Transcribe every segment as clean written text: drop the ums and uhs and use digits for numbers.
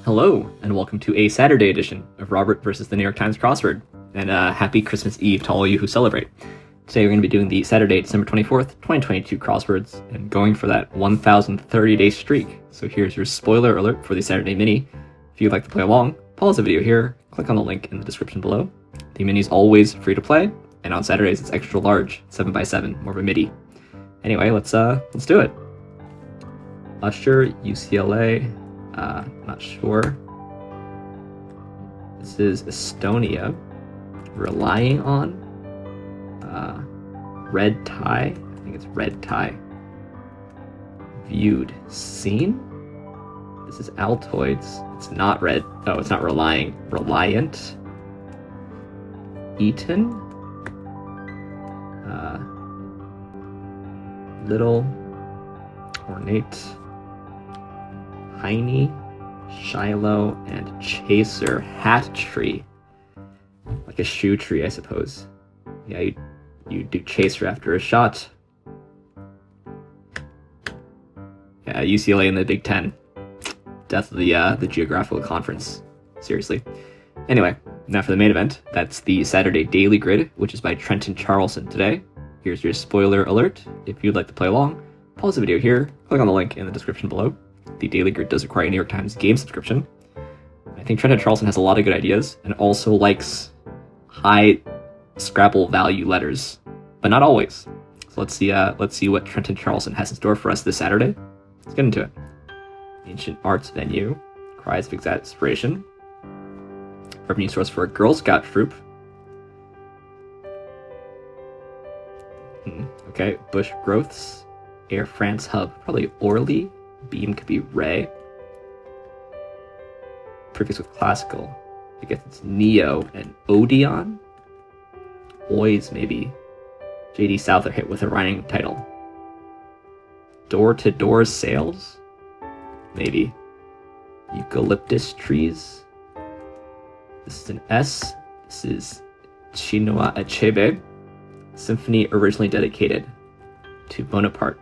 Hello, and welcome to a Saturday edition of Robert versus the New York Times Crossword, and happy Christmas Eve to all you who celebrate. Today we're going to be doing the Saturday, December 24th, 2022 crosswords, and going for that 1,030-day streak. So here's your spoiler alert for the Saturday mini. If you'd like to play along, pause the video here, click on the link in the description below. The mini is always free to play, and on Saturdays it's extra large, 7x7, more of a midi. Anyway, let's do it. Usher, UCLA, not sure. This is Estonia. Relying on. Red tie. I think it's red tie. Viewed. Seen. This is Altoids. It's not red. Oh, it's not relying. Reliant. Eaton. Little. Ornate. Heine. Shiloh, and Chaser. Hat tree. Like a shoe tree, I suppose. Yeah, you do Chaser after a shot. Yeah, UCLA in the Big Ten. Death of the geographical conference. Seriously. Anyway, now for the main event. That's the Saturday Daily Grid, which is by Trenton Charlson today. Here's your spoiler alert. If you'd like to play along, pause the video here, click on the link in the description below. The Daily Grid does require a New York Times game subscription. I think Trenton Charlson has a lot of good ideas and also likes high Scrabble value letters, but not always. So let's see what Trenton Charlson has in store for us this Saturday. Let's get into it. Ancient arts venue, cries of exasperation, revenue source for a Girl Scout troop. Okay, bush growths, Air France hub, probably Orly. Beam could be Ray. Prefix with classical. I guess it's Neo and Odeon. Oys, maybe. JD Souther hit with a rhyming title. Door-to-door sales? Maybe. Eucalyptus trees. This is an S. This is Chinua Achebe. Symphony originally dedicated to Bonaparte.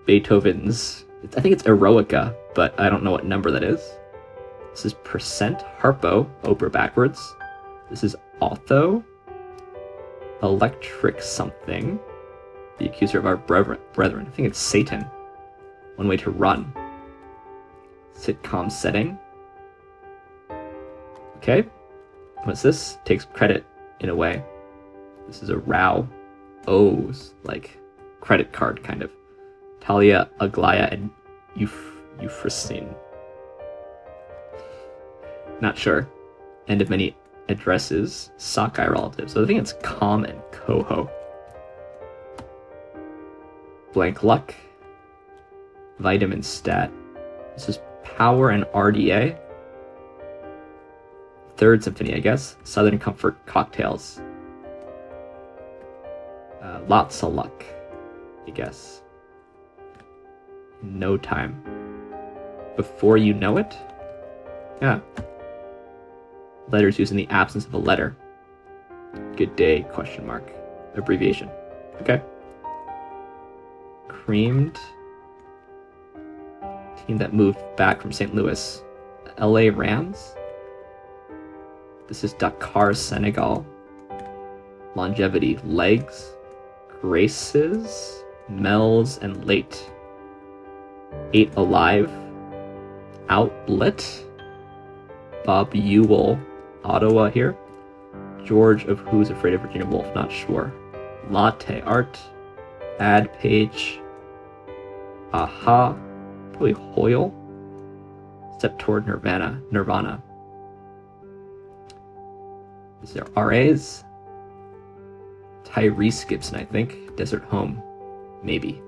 Beethoven's, I think it's Eroica, but I don't know what number that is. This is percent Harpo, Oprah backwards. This is Otho. Electric something. The accuser of our brethren. I think it's Satan. One way to run. Sitcom setting. Okay. What's this? Takes credit in a way. This is a row. O's, like credit card kind of. Talia, Aglaya, and Euphrosyne. Not sure. End of many addresses. Sockeye relatives. So I think it's Com and Coho. Blank luck. Vitamin stat. This is Power and RDA. Third Symphony, I guess. Southern Comfort cocktails. Lots of luck, I guess. No time. Before you know it? Yeah. Letters used in the absence of a letter. Good day, question mark. Abbreviation. Okay. Creamed. Team that moved back from St. Louis. LA Rams. This is Dakar, Senegal. Longevity. Legs. Graces. Mel's and late. 8 alive. Outlet. Bob Ewell. Ottawa here. George of Who's Afraid of Virginia Woolf, not sure. Latte art. Ad page. Aha. Probably Hoyle. Step toward Nirvana. These are RAs. Tyrese Gibson, I think. Desert Home. Maybe.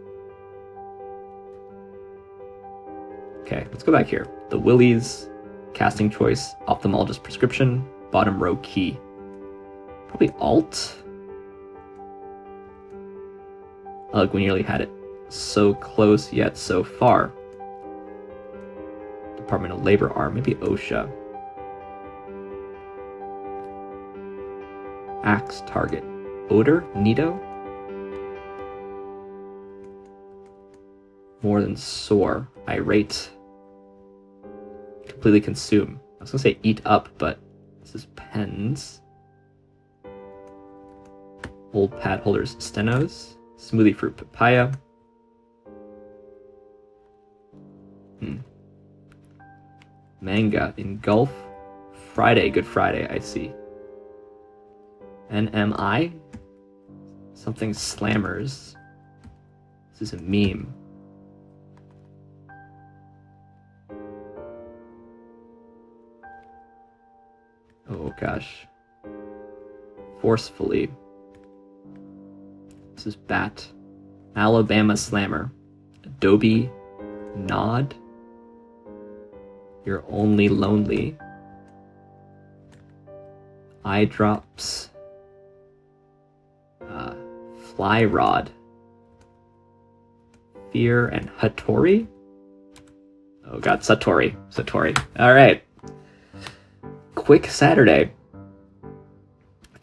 Okay, let's go back here. The Willies, casting choice, ophthalmologist prescription, bottom row key. Probably Alt. Ugh, we nearly had it. So close yet so far. Department of Labor arm, maybe OSHA. Axe target. Odor? Nido? More than sore. Irate. completely consume. I was gonna say eat up, but this is pens. Old pad holders, stenos. Smoothie fruit papaya. Manga, engulf. Friday, Good Friday, I see. NMI? Something slammers. This is a meme. Oh gosh. Forcefully. This is bat. Alabama slammer. Adobe nod. You're only lonely. Eye drops. Fly rod. Fear and Hattori. Oh god, Satori. All right. Quick Saturday.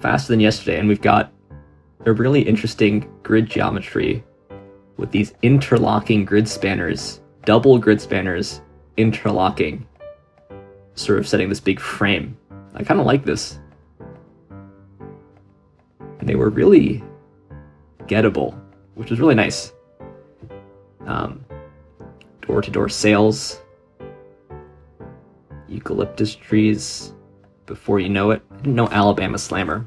Faster than yesterday, and we've got a really interesting grid geometry with these interlocking grid spanners, double grid spanners interlocking, sort of setting this big frame. I kind of like this. And they were really gettable, which was really nice. Door-to-door sales, eucalyptus trees. Before you know it, I didn't know Alabama slammer.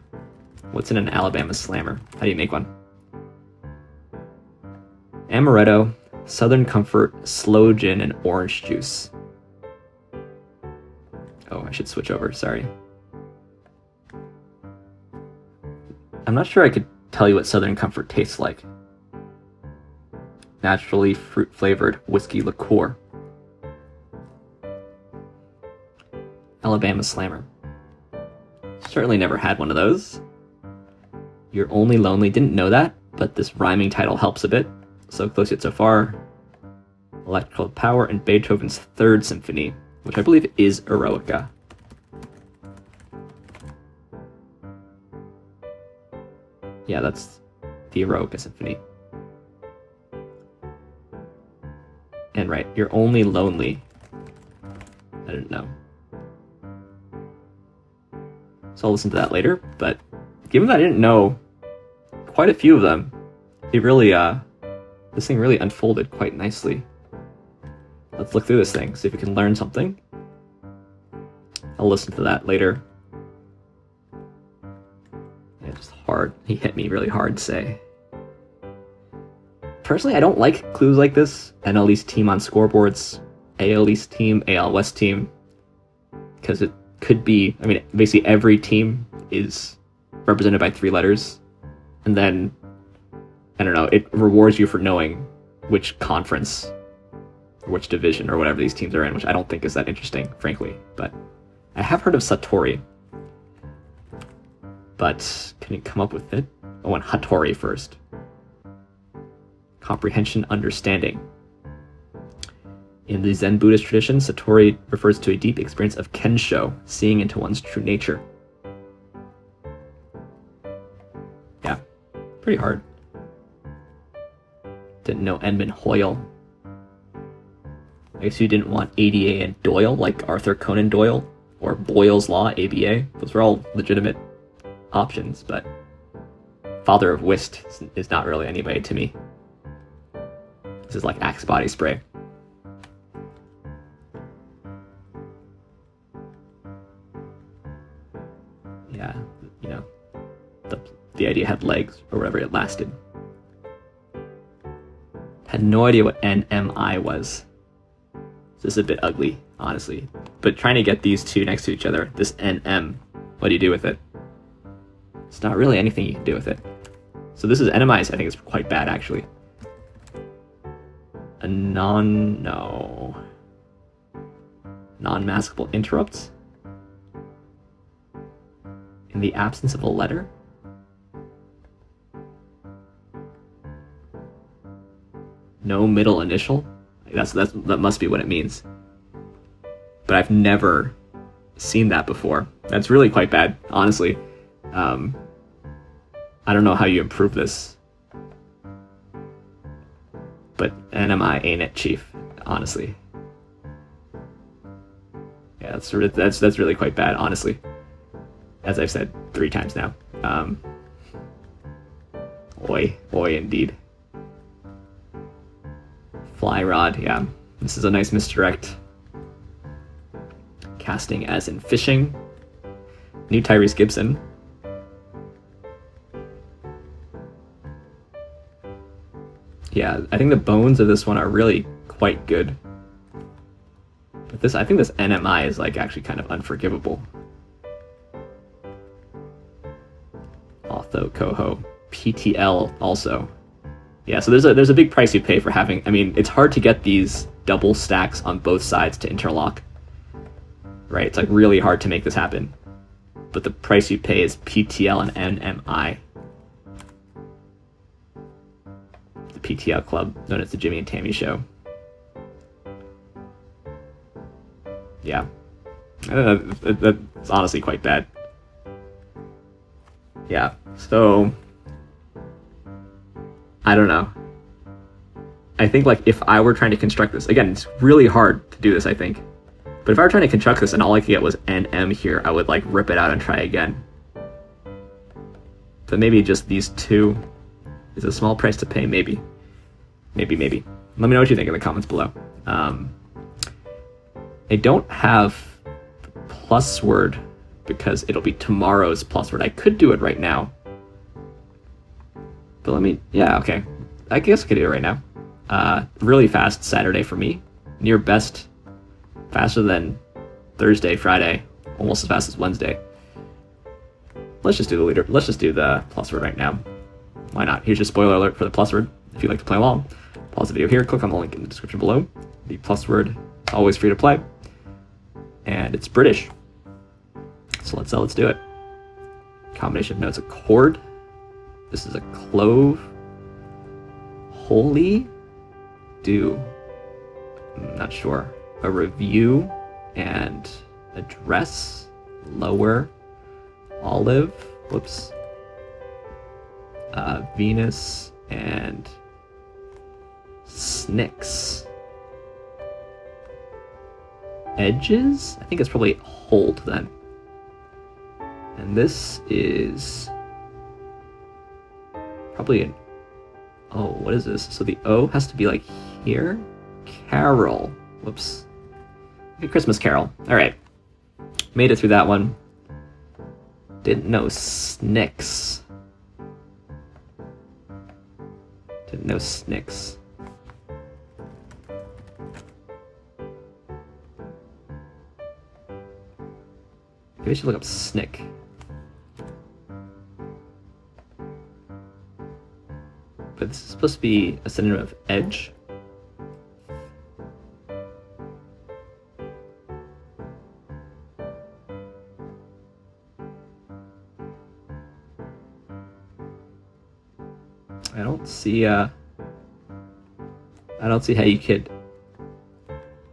What's in an Alabama slammer? How do you make one? Amaretto, Southern Comfort, sloe gin, and orange juice. Oh, I should switch over, sorry. I'm not sure I could tell you what Southern Comfort tastes like. Naturally fruit-flavored whiskey liqueur. Alabama slammer. Certainly never had one of those. You're Only Lonely, didn't know that, but this rhyming title helps a bit. So close yet so far. Electrical Power and Beethoven's Third Symphony, which I believe is Eroica. Yeah, that's the Eroica Symphony. And right, You're Only Lonely. I didn't know. So I'll listen to that later, but given that I didn't know quite a few of them, it really, this thing really unfolded quite nicely. Let's look through this thing, see if we can learn something. I'll listen to that later. Yeah, just hard. He hit me really hard, say. Personally, I don't like clues like this. NL East team on scoreboards, AL East team, AL West team, because it could be, I mean, basically every team is represented by 3 letters, and then, I don't know, it rewards you for knowing which conference, or which division, or whatever these teams are in, which I don't think is that interesting, frankly, but I have heard of Satori, but can you come up with it? I want Hattori first. Comprehension, understanding. In the Zen Buddhist tradition, Satori refers to a deep experience of kensho, seeing into one's true nature. Yeah, pretty hard. Didn't know Edmund Hoyle. I guess you didn't want ADA and Doyle, like Arthur Conan Doyle, or Boyle's Law, ABA. Those were all legitimate options, but Father of Whist is not really anybody to me. This is like Axe body spray. Yeah, you know, the idea had legs, or whatever, it lasted. Had no idea what NMI was. This is a bit ugly, honestly. But trying to get these two next to each other, this NM, what do you do with it? It's not really anything you can do with it. So this is NMI, I think it's quite bad, actually. A non-maskable interrupts? In the absence of a letter? No middle initial? That must be what it means. But I've never seen that before. That's really quite bad, honestly. I don't know how you improve this. But NMI ain't it, Chief, honestly. that's really quite bad, honestly. As I've said 3 times now. Oi indeed. Fly rod, yeah. This is a nice misdirect. Casting as in fishing. New Tyrese Gibson. Yeah, I think the bones of this one are really quite good. But I think this NMI is like actually kind of unforgivable. Although Coho. PTL also. Yeah, so there's a big price you pay for having, I mean, it's hard to get these double stacks on both sides to interlock. Right, it's like really hard to make this happen. But the price you pay is PTL and NMI. The PTL club, known as the Jimmy and Tammy Show. Yeah. I don't know, that's honestly quite bad. Yeah, so I don't know. I think like if I were trying to construct this, again, it's really hard to do this, I think. But if I were trying to construct this and all I could get was NM here, I would like rip it out and try again. But maybe just these two is a small price to pay, maybe. Maybe. Let me know what you think in the comments below. I don't have PlusWord because it'll be tomorrow's PlusWord. I could do it right now. But yeah, okay. I guess I could do it right now. Really fast Saturday for me. Near best, faster than Thursday, Friday, almost as fast as Wednesday. Let's just do the PlusWord right now. Why not? Here's your spoiler alert for the PlusWord. If you'd like to play along, pause the video here, click on the link in the description below. The PlusWord is always free to play. And it's British. So let's do it. Combination of notes, a chord. This is a clove. Holy. Do. I'm not sure. A review and address. Lower. Olive. Whoops. Venus and Snicks. Edges? I think it's probably hold then. And this is probably an, oh, what is this? So the O has to be like here? Carol. Whoops. Like a Christmas Carol. All right. Made it through that one. Didn't know Snicks. Didn't know Snicks. Maybe I should look up Snick. But this is supposed to be a synonym of edge. I don't see how you could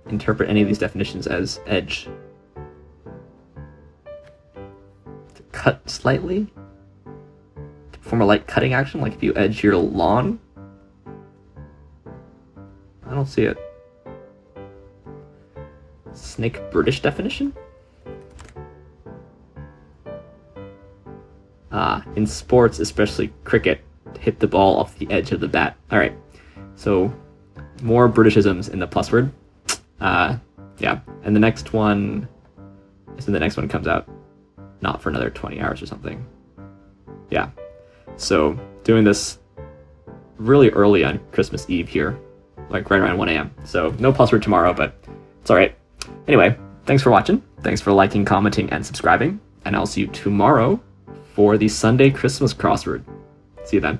interpret any of these definitions as edge. To cut slightly? To perform a light cutting action, like if you edge your lawn? I don't see it. Snake British definition? In sports, especially cricket, hit the ball off the edge of the bat. All right, so more Britishisms in the PlusWord. Yeah, and the next one comes out not for another 20 hours or something. Yeah, so doing this really early on Christmas Eve here, like right around 1 a.m. So no PlusWord tomorrow, but it's all right. Anyway, thanks for watching. Thanks for liking, commenting, and subscribing. And I'll see you tomorrow for the Sunday Christmas crossword. See you then.